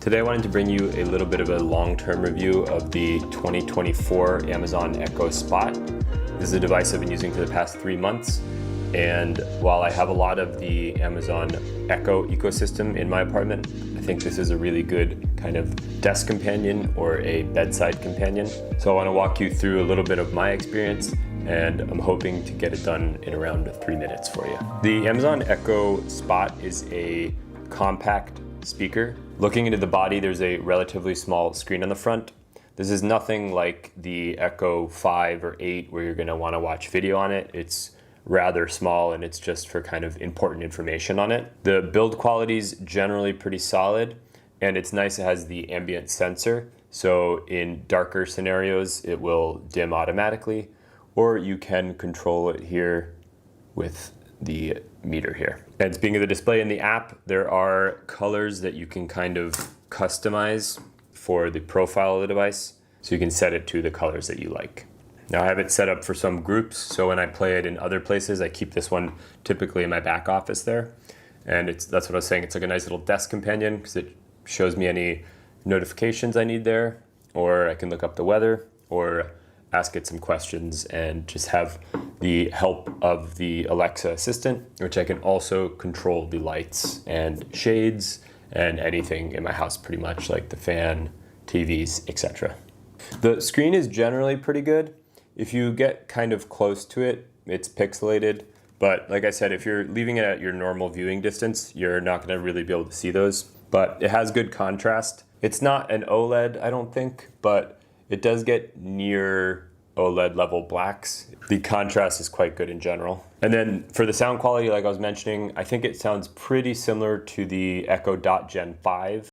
Today I wanted to bring you a little bit of a long-term review of the 2024 Amazon Echo Spot. This is a device I've been using for the past 3 months, and while I have a lot of the Amazon Echo ecosystem in my apartment, I think this is a really good kind of desk companion or a bedside companion. So I want to walk you through a little bit of my experience, and I'm hoping to get it done in around 3 minutes for you. The Amazon Echo Spot is a compact speaker. Looking into the body, there's a relatively small screen on the front. This is nothing like the Echo 5 or 8 where you're going to want to watch video on it. It's rather small and it's just for kind of important information on it. The build quality is generally pretty solid, and it's nice it has the ambient sensor. So in darker scenarios, it will dim automatically, or you can control it here with the meter here. And speaking of the display in the app, there are colors that you can kind of customize for the profile of the device. So you can set it to the colors that you like. Now I have it set up for some groups, so when I play it in other places, I keep this one typically in my back office there. And that's what I was saying, it's like a nice little desk companion because it shows me any notifications I need there, or I can look up the weather, or ask it some questions and just have the help of the Alexa assistant, which I can also control the lights and shades and anything in my house pretty much, like the fan, TVs, etc. The screen is generally pretty good. If you get kind of close to it, it's pixelated, but like I said, if you're leaving it at your normal viewing distance, you're not going to really be able to see those, but it has good contrast. It's not an OLED, I don't think, but it does get near OLED level blacks. The contrast is quite good in general. And then for the sound quality, like I was mentioning, I think it sounds pretty similar to the Echo Dot Gen 5.